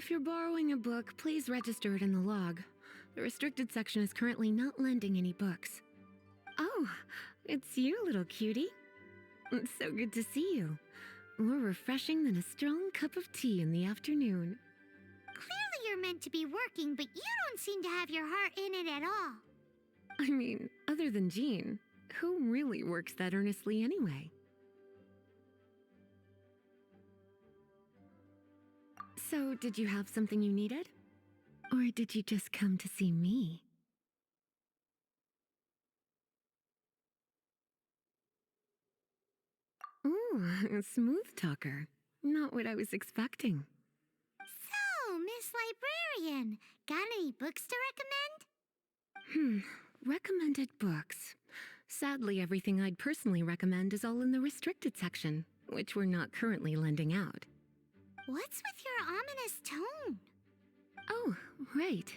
If you're borrowing a book, please register it in the log. The restricted section is currently not lending any books. Oh, it's you, little cutie. It's so good to see you. More refreshing than a strong cup of tea in the afternoon. Clearly you're meant to be working, but you don't seem to have your heart in it at all. I mean, other than Jean, who really works that earnestly anyway? So, did you have something you needed? Or did you just come to see me? Ooh, a smooth talker. Not what I was expecting. So, Miss Librarian, got any books to recommend? Recommended books. Sadly, everything I'd personally recommend is all in the restricted section, which we're not currently lending out. What's with your ominous tone? Oh, right.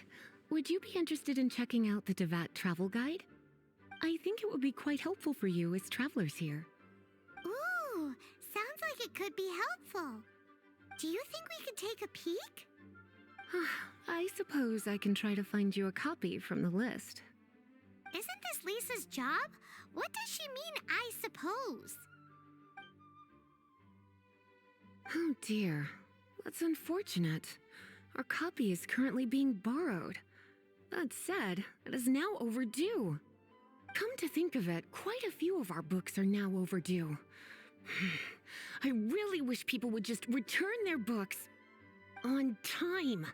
Would you be interested in checking out the Devat travel guide? I think it would be quite helpful for you as travelers here. Ooh, sounds like it could be helpful. Do you think we could take a peek? I suppose I can try to find you a copy from the list. Isn't this Lisa's job? What does she mean, I suppose? Oh dear, that's unfortunate. Our copy is currently being borrowed. That said, it is now overdue. Come to think of it, quite a few of our books are now overdue. I really wish people would just return their books on time.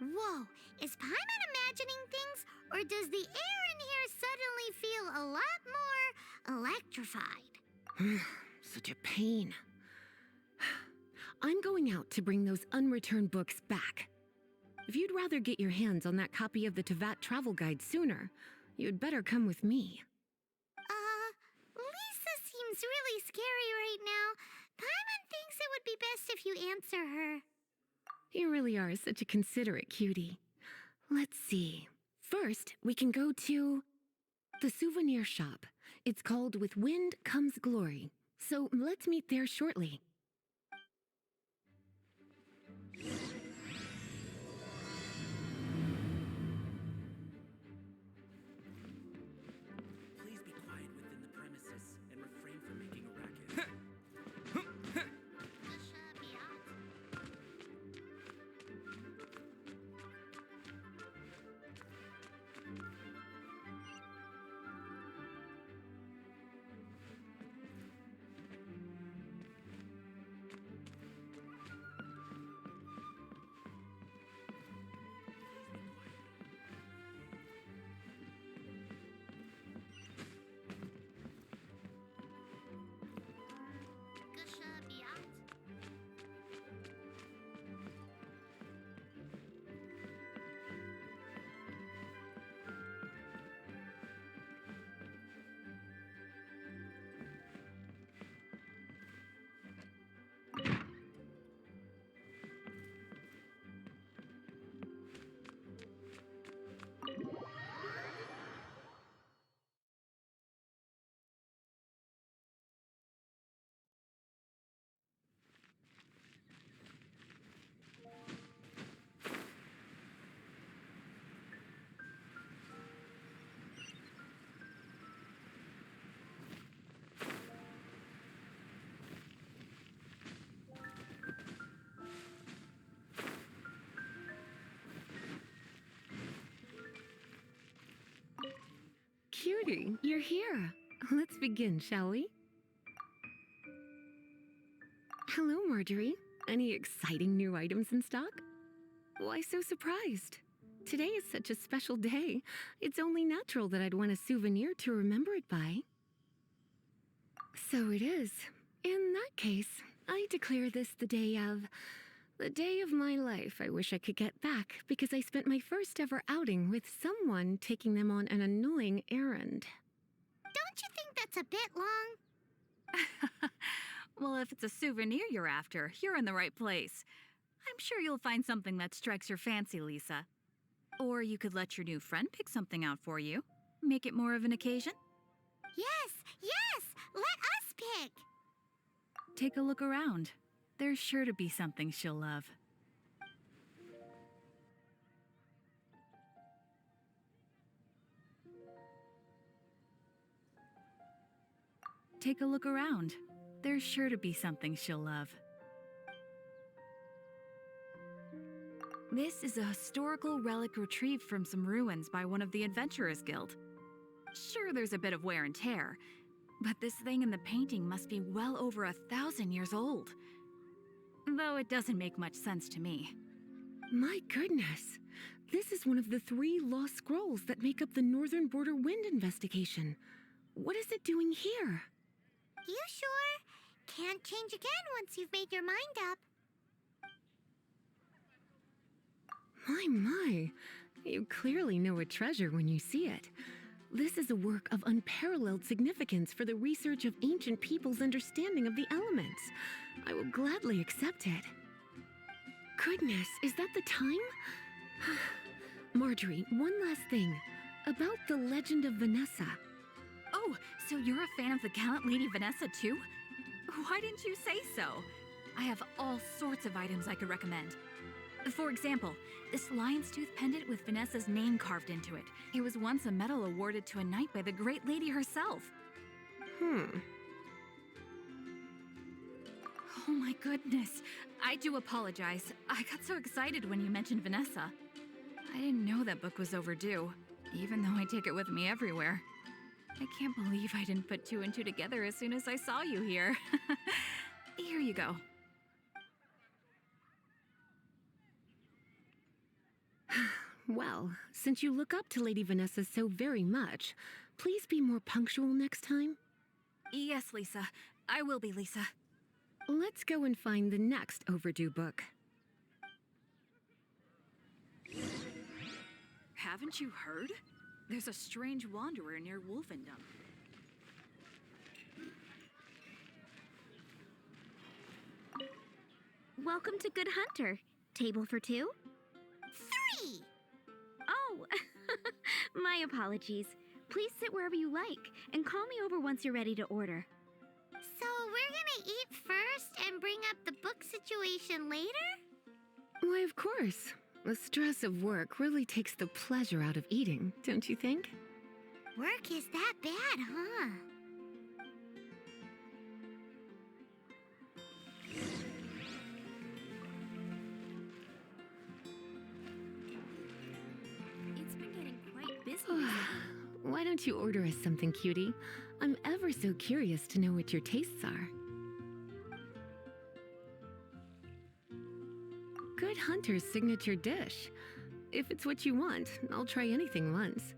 Whoa, is Paimon imagining things, or does the air in here suddenly feel a lot more electrified? Such a pain. I'm going out to bring those unreturned books back. If you'd rather get your hands on that copy of the Devat travel guide sooner, you'd better come with me. Lisa seems really scary right now. Paimon thinks it would be best if you answer her. You really are such a considerate cutie. Let's see. First, we can go to the souvenir shop. It's called With Wind Comes Glory. So let's meet there shortly. Please be quiet within the premises and refrain from making a racket. Cutie, you're here. Let's begin, shall we? Hello, Marjorie. Any exciting new items in stock? Why so surprised? Today is such a special day. It's only natural that I'd want a souvenir to remember it by. So it is. In that case, I declare this the day of my life I wish I could get back because I spent my first ever outing with someone taking them on an annoying errand. Don't you think that's a bit long? Well, if it's a souvenir you're after, you're in the right place. I'm sure you'll find something that strikes your fancy, Lisa. Or you could let your new friend pick something out for you. Make it more of an occasion. Yes, let us pick. Take a look around. There's sure to be something she'll love. Take a look around. There's sure to be something she'll love. This is a historical relic retrieved from some ruins by one of the Adventurers Guild. Sure, there's a bit of wear and tear, but this thing in the painting must be well over 1,000 years old. Though it doesn't make much sense to me. My goodness! This is one of the 3 lost scrolls that make up the Northern Border Wind investigation. What is it doing here? You sure? Can't change again once you've made your mind up. My. You clearly know a treasure when you see it. This is a work of unparalleled significance for the research of ancient people's understanding of the elements. I will gladly accept it. Goodness, is that the time? Marjorie, one last thing. About the legend of Vanessa. Oh, so you're a fan of the gallant Lady Vanessa too? Why didn't you say so? I have all sorts of items I could recommend. For example, this lion's tooth pendant with Vanessa's name carved into it. It was once a medal awarded to a knight by the great lady herself. Hmm. Oh my goodness. I do apologize. I got so excited when you mentioned Vanessa. I didn't know that book was overdue, even though I take it with me everywhere. I can't believe I didn't put 2 and 2 together as soon as I saw you here. Here you go. Well, since you look up to Lady Vanessa so very much, please be more punctual next time. Yes, Lisa. I will be, Lisa. Let's go and find the next overdue book. Haven't you heard? There's a strange wanderer near Wolfendom. Welcome to Good Hunter. Table for 2? 3! Oh, my apologies. Please sit wherever you like and call me over once you're ready to order. So we're gonna eat first and bring up the book situation later? Why, of course. The stress of work really takes the pleasure out of eating, don't you think? Work is that bad, huh? It's been getting quite busy recently. Why don't you order us something, cutie? I'm ever so curious to know what your tastes are. Good Hunter's signature dish. If it's what you want, I'll try anything once.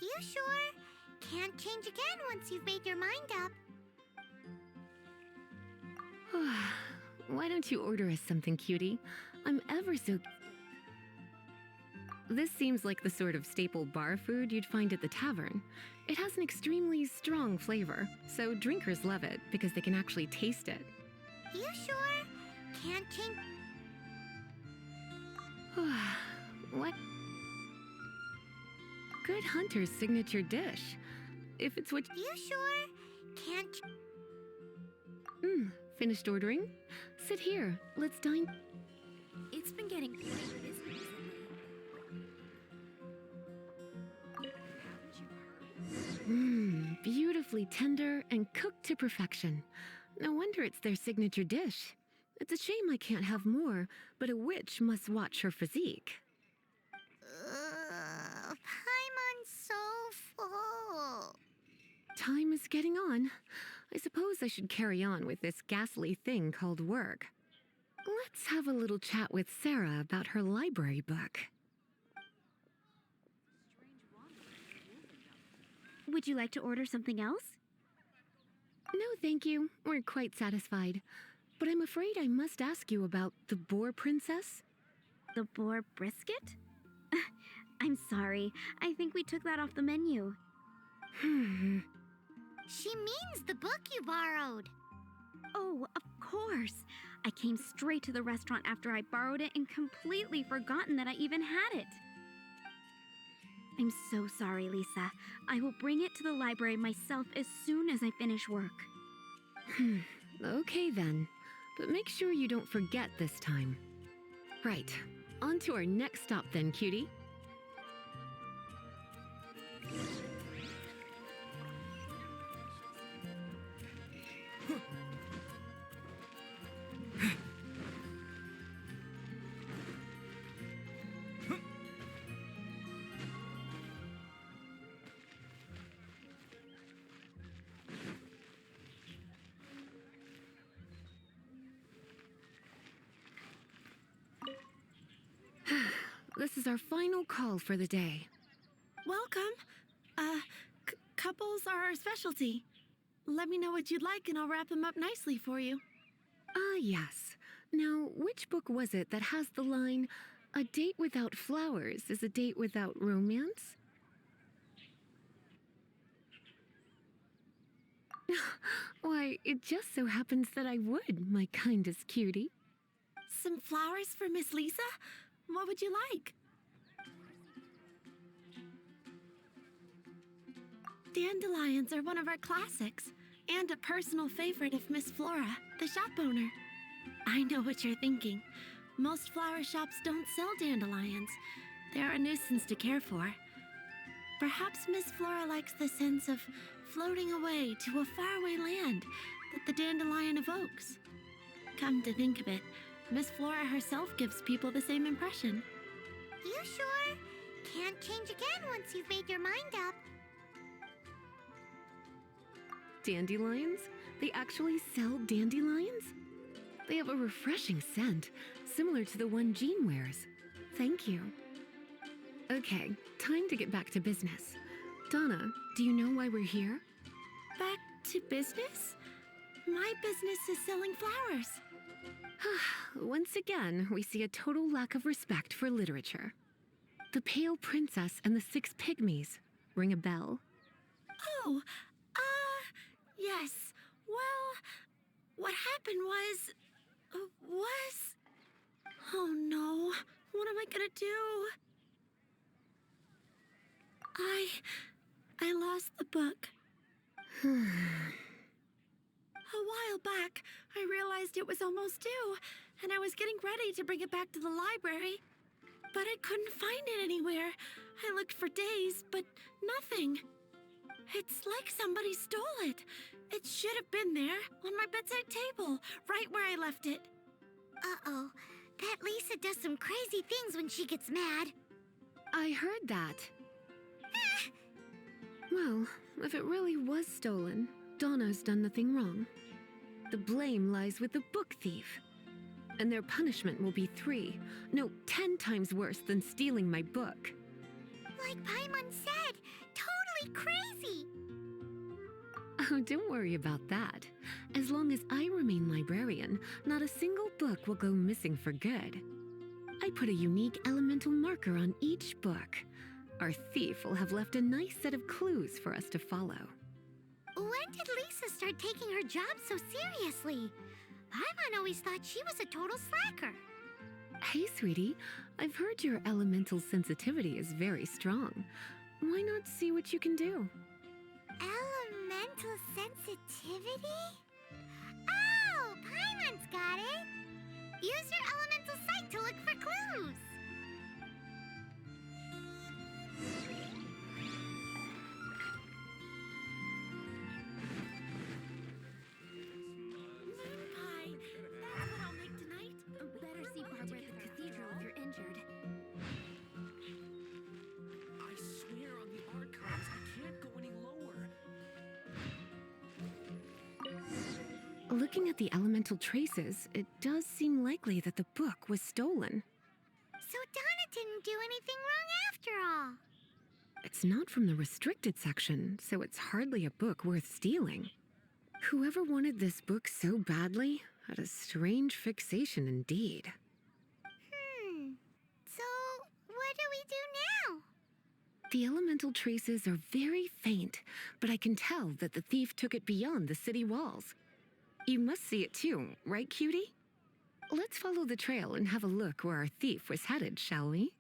You sure? Can't change again once you've made your mind up. Why don't you order us something, cutie? I'm ever so... This seems like the sort of staple bar food you'd find at the tavern. It has an extremely strong flavor, so drinkers love it because they can actually taste it. You sure? Can't change... What? Good Hunter's signature dish. If it's what... You sure? Can't... Finished ordering? Sit here. Let's dine. It's been getting quite busy recently. Beautifully tender and cooked to perfection. No wonder it's their signature dish. It's a shame I can't have more, but a witch must watch her physique. Paimon's so full. Time is getting on. I suppose I should carry on with this ghastly thing called work. Let's have a little chat with Sarah about her library book. Would you like to order something else? No, thank you. We're quite satisfied. But I'm afraid I must ask you about the boar princess. The boar brisket? I'm sorry. I think we took that off the menu. She means the book you borrowed. Oh, of course. I came straight to the restaurant after I borrowed it and completely forgotten that I even had it. I'm so sorry, Lisa. I will bring it to the library myself as soon as I finish work. Okay then. But make sure you don't forget this time. Right. On to our next stop then, cutie. this is our final call for the day. Welcome. Couples are our specialty. Let me know what you'd like and I'll wrap them up nicely for you. Ah, yes. Now, which book was it that has the line, "A date without flowers is a date without romance"? Why, it just so happens that I would, my kindest cutie. Some flowers for Miss Lisa? What would you like? Dandelions are one of our classics, and a personal favorite of Miss Flora, the shop owner. I know what you're thinking. Most flower shops don't sell dandelions. They're a nuisance to care for. Perhaps Miss Flora likes the sense of floating away to a faraway land that the dandelion evokes. Come to think of it, Miss Flora herself gives people the same impression. You sure? Can't change again once you've made your mind up. Dandelions? They actually sell dandelions? They have a refreshing scent, similar to the one Jean wears. Thank you. Okay, time to get back to business. Donna, do you know why we're here? Back to business? My business is selling flowers. Once again, we see a total lack of respect for literature. The Pale Princess and the Six Pygmies. Ring a bell? Oh, yes. Well, what happened was... Oh no, what am I gonna do? I lost the book. A while back, I realized it was almost due, and I was getting ready to bring it back to the library. But I couldn't find it anywhere. I looked for days, but nothing. It's like somebody stole it. It should have been there, on my bedside table, right where I left it. Uh-oh. That Lisa does some crazy things when she gets mad. I heard that. Well, if it really was stolen, Donna's done nothing wrong. The blame lies with the book thief. And their punishment will be 10 times worse than stealing my book. Like Paimon said, totally crazy. Oh, don't worry about that. As long as I remain librarian, not a single book will go missing for good. I put a unique elemental marker on each book. Our thief will have left a nice set of clues for us to follow. When did Lisa start taking her job so seriously? Paimon always thought she was a total slacker. Hey, sweetie, I've heard your elemental sensitivity is very strong. Why not see what you can do? Elemental sensitivity? Oh, Paimon's got it! Use your elemental sight to look for clues! Moon pie. That's what I'll make tonight. Better see Barbara at the cathedral if you're injured. I swear on the archives, I can't go any lower. Looking at the elemental traces, it does seem likely that the book was stolen. So Donna didn't do anything wrong after all. It's not from the restricted section, so it's hardly a book worth stealing. Whoever wanted this book so badly had a strange fixation indeed. So, what do we do now? The elemental traces are very faint, but I can tell that the thief took it beyond the city walls. You must see it too, right, cutie? Let's follow the trail and have a look where our thief was headed, shall we?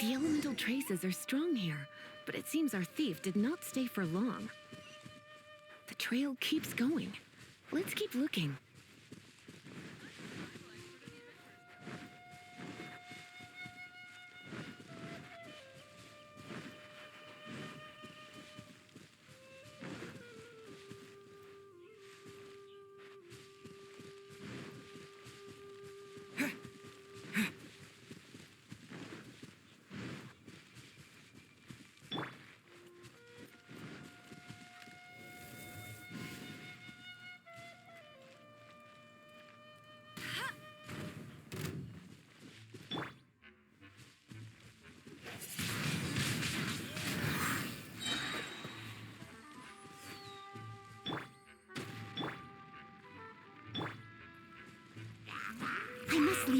The elemental traces are strong here, but it seems our thief did not stay for long. The trail keeps going. Let's keep looking.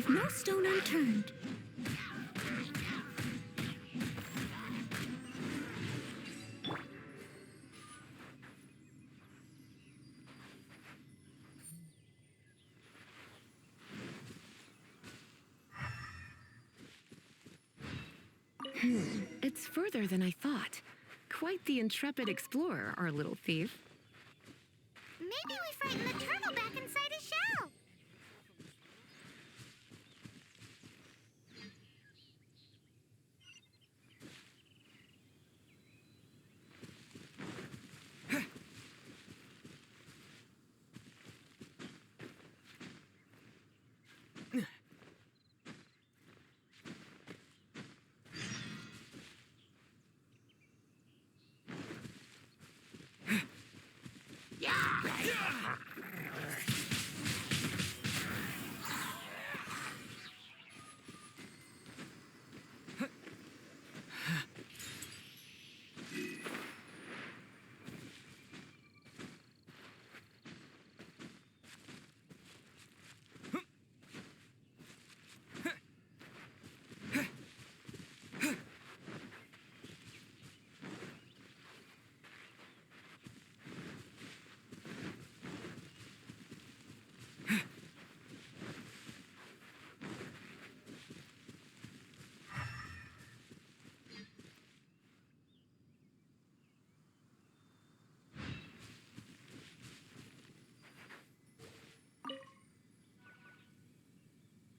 leave no stone unturned. It's further than I thought. Quite the intrepid explorer, our little thief. Maybe we frighten the turtle back inside his shell.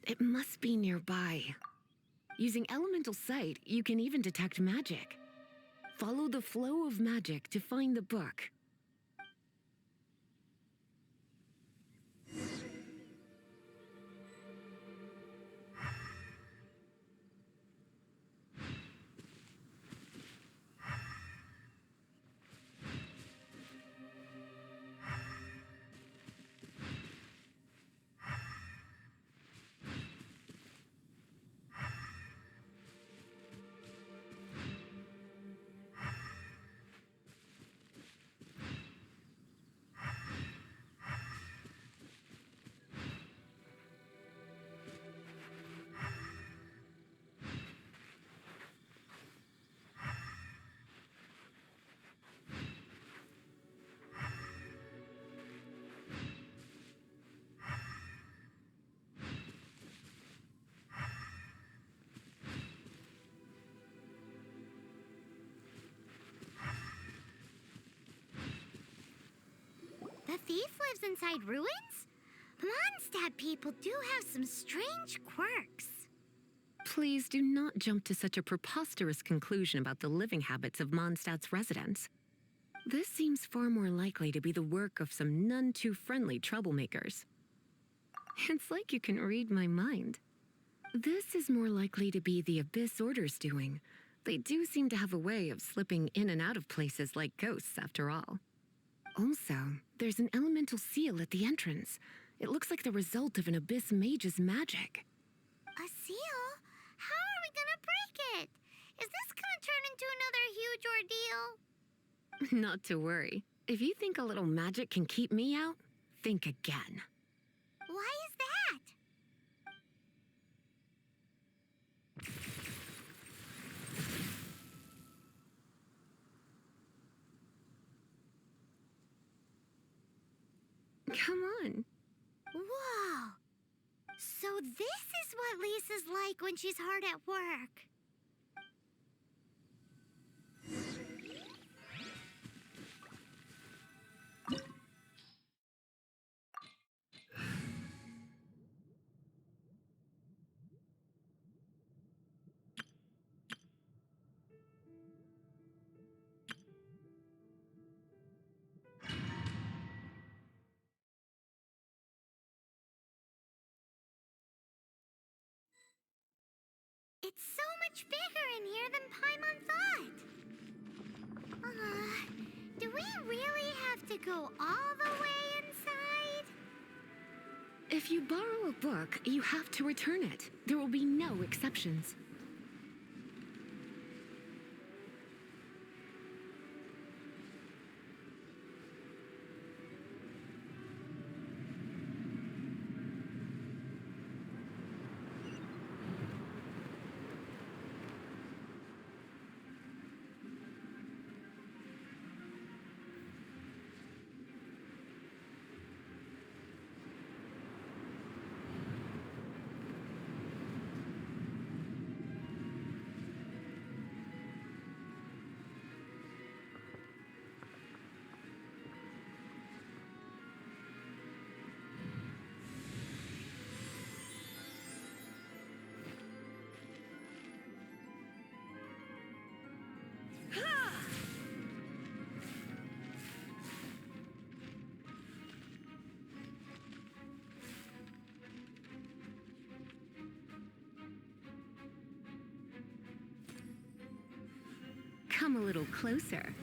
It must be nearby. Using elemental sight, you can even detect magic. Follow the flow of magic to find the book. The thief lives inside ruins? Mondstadt people do have some strange quirks. Please do not jump to such a preposterous conclusion about the living habits of Mondstadt's residents. This seems far more likely to be the work of some none too friendly troublemakers. It's like you can read my mind. This is more likely to be the Abyss Order's doing. They do seem to have a way of slipping in and out of places like ghosts, after all. Also, there's an elemental seal at the entrance. It looks like the result of an Abyss mage's magic. A seal? How are we gonna break it? Is this gonna turn into another huge ordeal? Not to worry. If you think a little magic can keep me out, think again. Why is that? Come on. Whoa! So this is what Lisa's like when she's hard at work. It's so much bigger in here than Paimon thought. Do we really have to go all the way inside? If you borrow a book, you have to return it. There will be no exceptions. Come a little closer.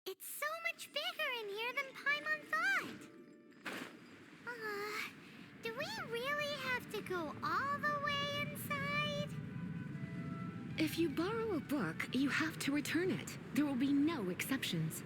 It's so much bigger in here than Paimon thought. Do we really have to go all the way inside? If you borrow a book, you have to return it. There will be no exceptions.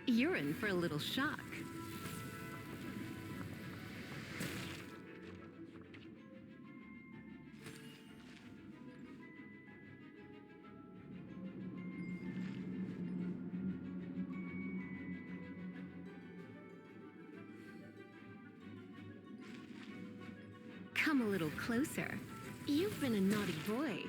You're in for a little shock. Come a little closer. You've been a naughty boy.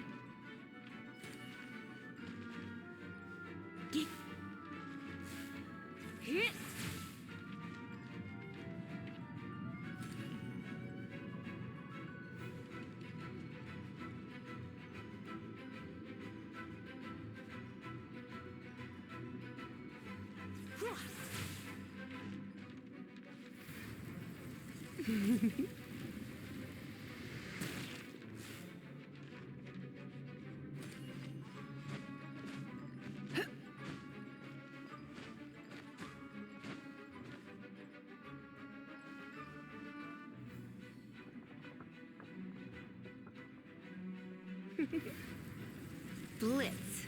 Blitz.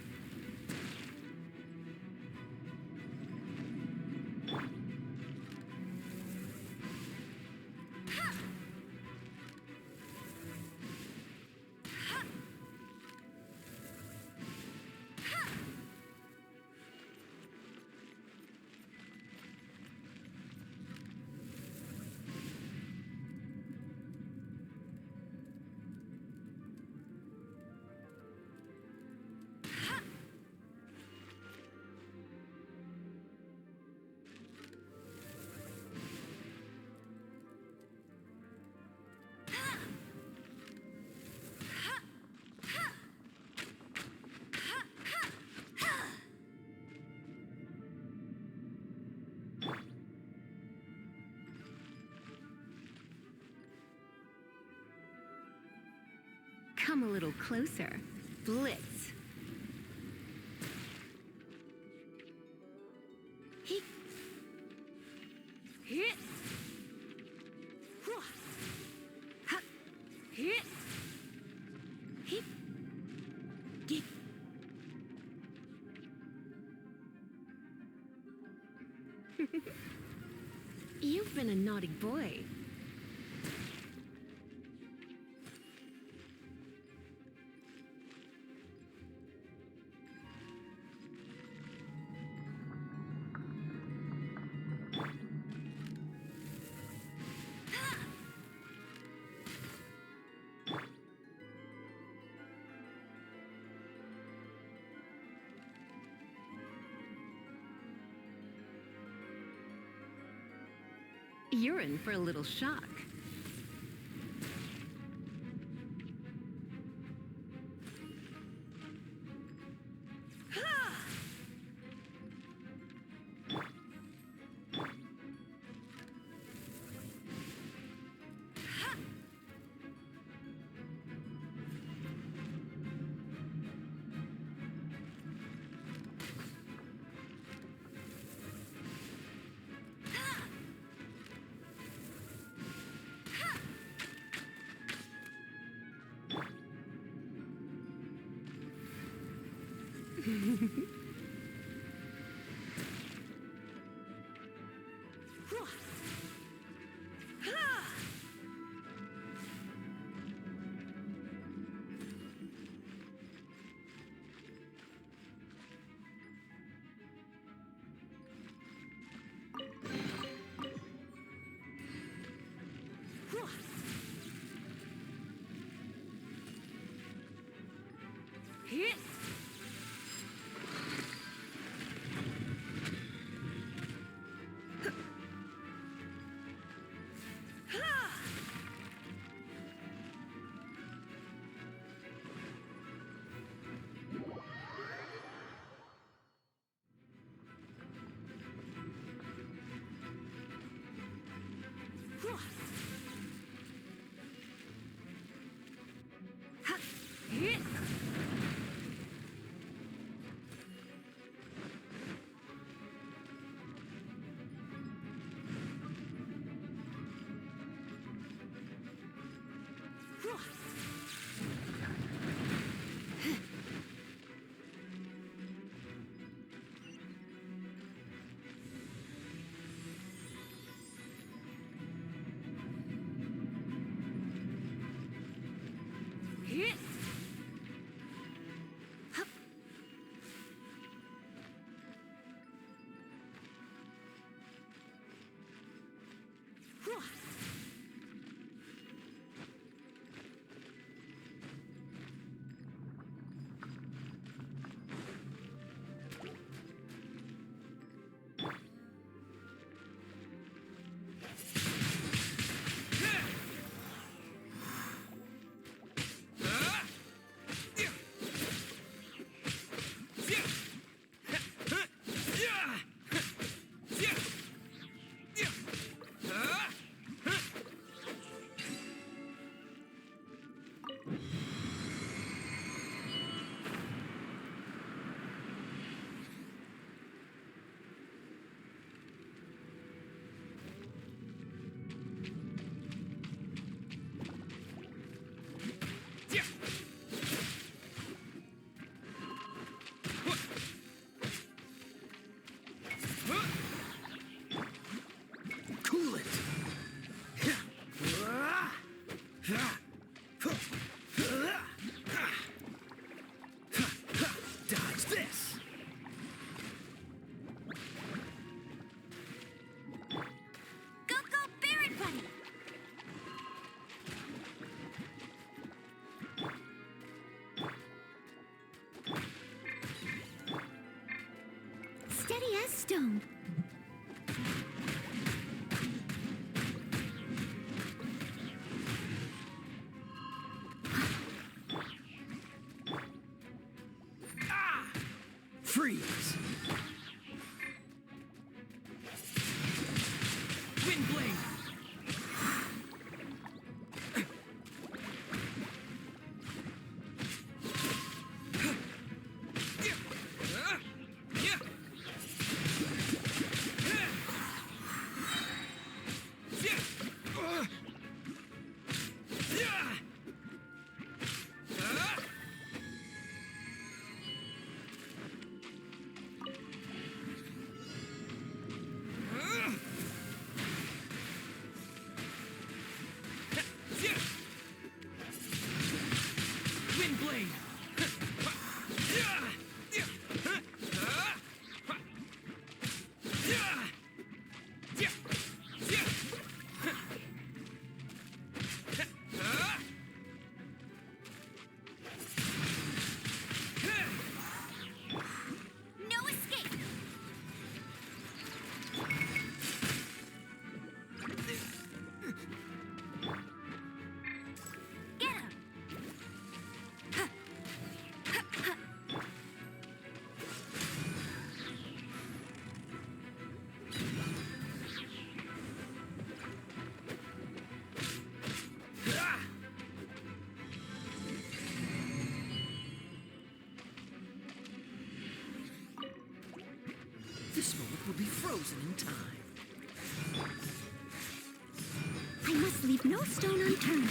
Come a little closer. Blitz. Hee. Hit. Hua. Ha. Hit. Hee. Get. You've been a naughty boy. You're in for a little shock. Hit. Hit. Hit. Hup. Hua. Cool it. Dodge this. Go, go, Barrett Bunny! Steady as stone. Freeze. Wind blade. blade! No escape! Get him! This moment will be frozen in time. I must leave no stone unturned.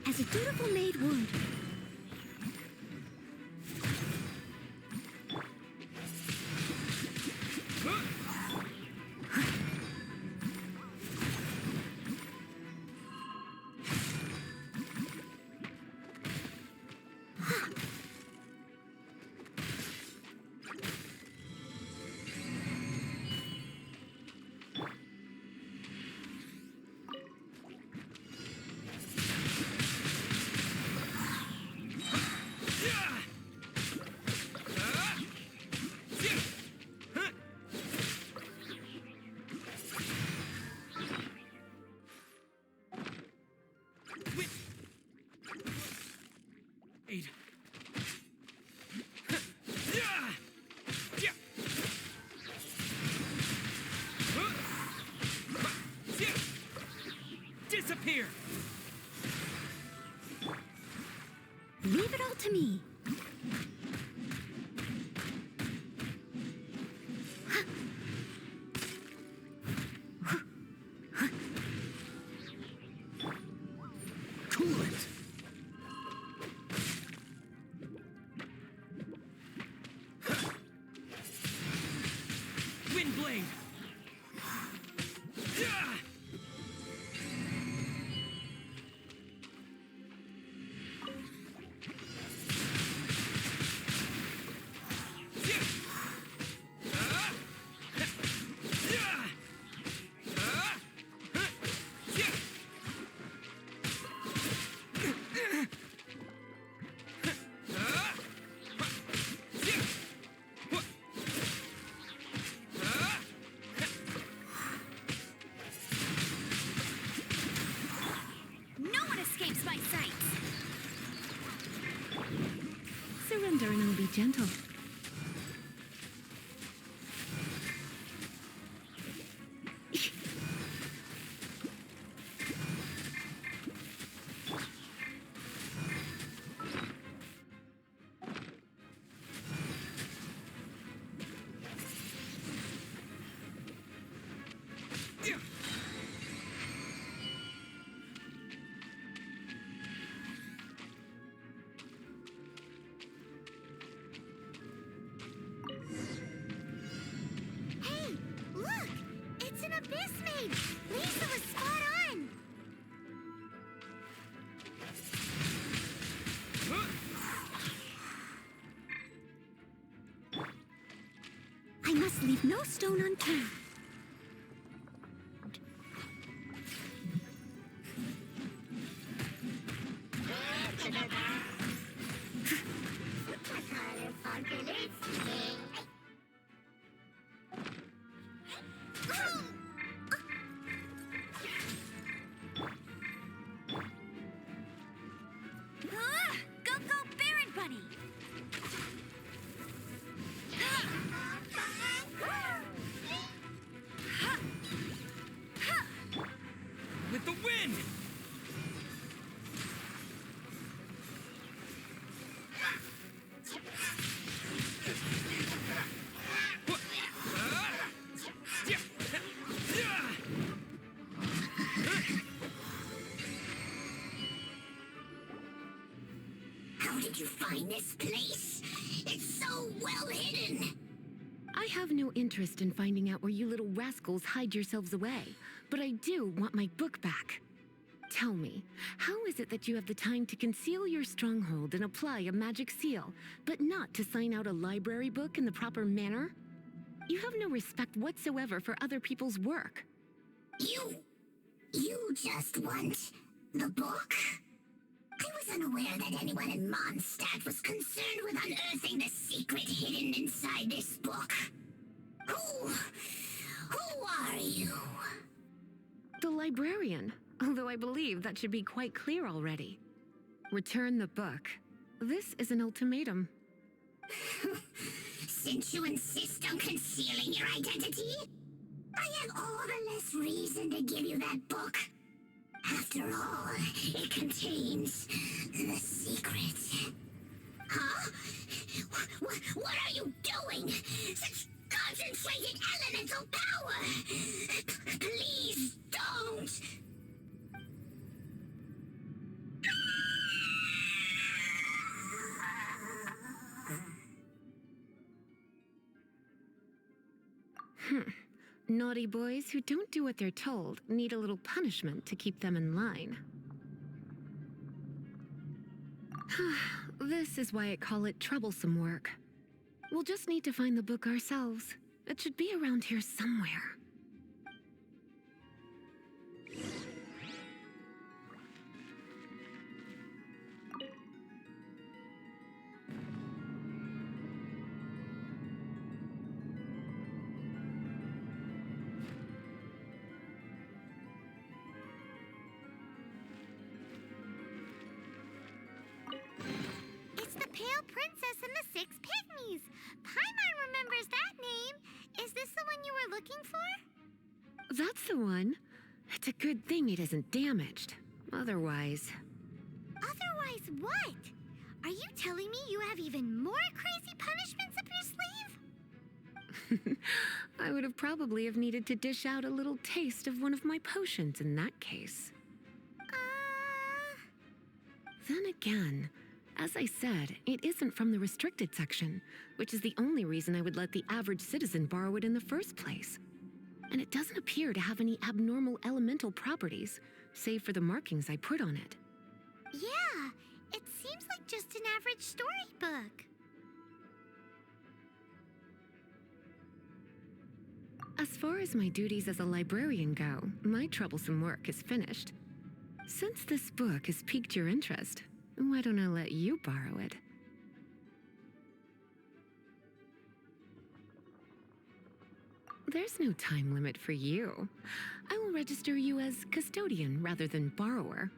As a dutiful maid would. Blade! Disappear! Leave it all to me. Cool it! Wind blade! No one escapes my sight! Surrender and I'll be gentle. Hey, look! It's an abyss maid! Lisa was spot on! I must leave no stone unturned. Go, go, Baron Bunny! With the wind! How did you find this place? It's so well hidden! I have no interest in finding out where you little rascals hide yourselves away, but I do want my book back. Tell me, how is it that you have the time to conceal your stronghold and apply a magic seal, but not to sign out a library book in the proper manner? You have no respect whatsoever for other people's work. You just want the book? I was unaware that anyone in Mondstadt was concerned with unearthing the secret hidden inside this book. Who are you? The librarian, although I believe that should be quite clear already. Return the book. This is an ultimatum. Since you insist on concealing your identity, I have all the less reason to give you that book. After all, it contains the secret. Huh? What are you doing? Such concentrated elemental power! Please don't! Naughty boys who don't do what they're told need a little punishment to keep them in line. This is why I call it troublesome work. We'll just need to find the book ourselves. It should be around here somewhere. Pale Princess and the Six Pygmies. Paimon remembers that name. Is this the one you were looking for? That's the one. It's a good thing it isn't damaged. Otherwise... Otherwise what? Are you telling me you have even more crazy punishments up your sleeve? I would have probably have needed to dish out a little taste of one of my potions in that case. Then again... As I said, it isn't from the restricted section, which is the only reason I would let the average citizen borrow it in the first place. And it doesn't appear to have any abnormal elemental properties, save for the markings I put on it. Yeah, it seems like just an average storybook. As far as my duties as a librarian go, my troublesome work is finished. Since this book has piqued your interest, why don't I let you borrow it? There's no time limit for you. I will register you as custodian rather than borrower.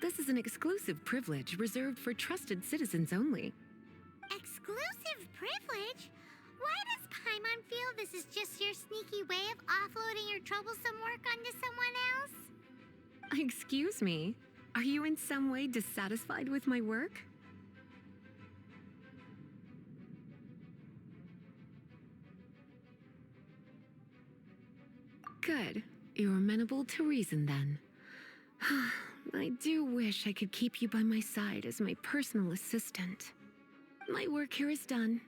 This is an exclusive privilege reserved for trusted citizens only. Exclusive privilege? Why does Paimon feel this is just your sneaky way of offloading your troublesome work onto someone else? Excuse me? Are you in some way dissatisfied with my work? Good. You're amenable to reason then. I do wish I could keep you by my side as my personal assistant. My work here is done.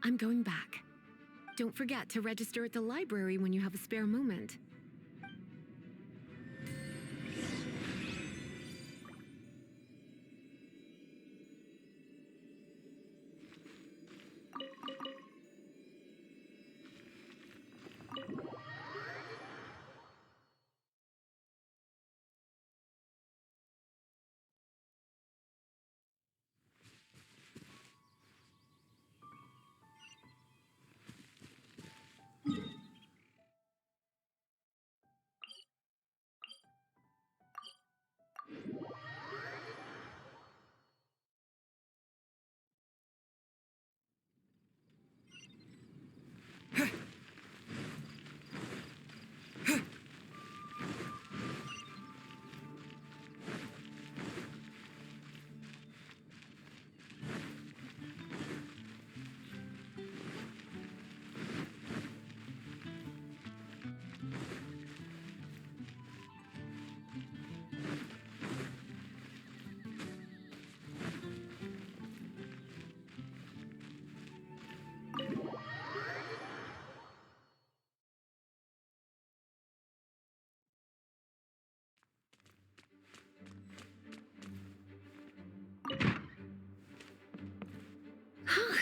I'm going back. Don't forget to register at the library when you have a spare moment.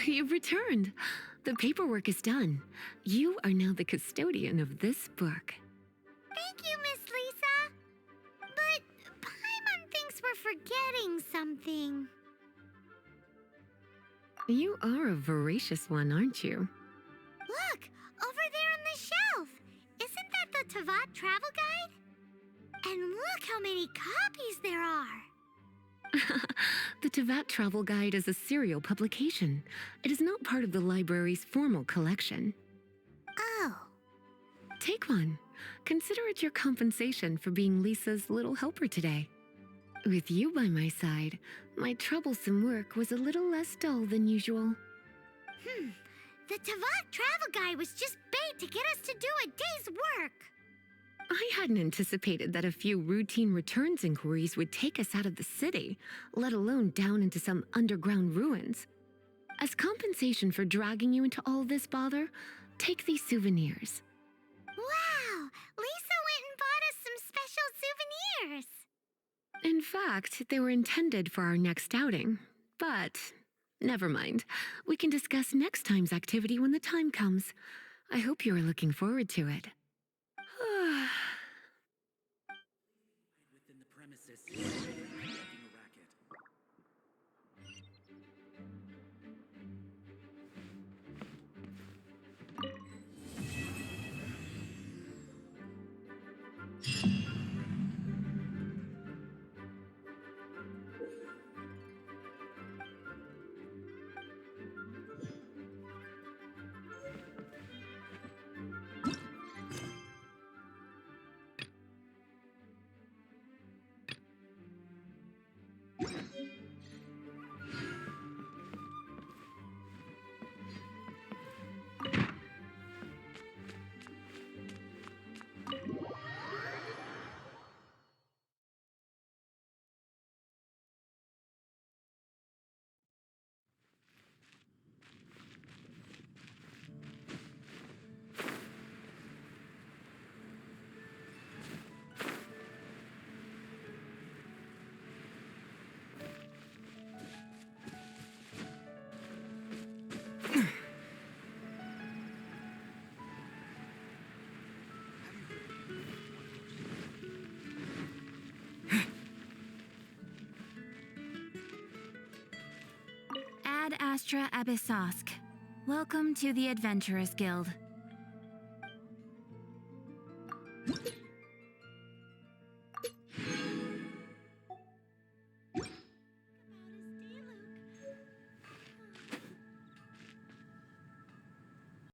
You've returned. The paperwork is done. You are now the custodian of this book. Thank you, Miss Lisa. But Paimon thinks we're forgetting something. You are a voracious one, aren't you? Look, over there on the shelf. Isn't that the Tavat travel guide? And look how many copies there are. The Tavat Travel Guide is a serial publication. It is not part of the library's formal collection. Oh. Take one. Consider it your compensation for being Lisa's little helper today. With you by my side, my troublesome work was a little less dull than usual. The Tavat travel guide was just bait to get us to do a day's work. I hadn't anticipated that a few routine returns inquiries would take us out of the city, let alone down into some underground ruins. As compensation for dragging you into all this bother, take these souvenirs. Wow, Lisa went and bought us some special souvenirs. In fact, they were intended for our next outing, but never mind. We can discuss next time's activity when the time comes. I hope you are looking forward to it. Within the premises, making a racket. Ad Astra Abyssosk. Welcome to the Adventurers Guild.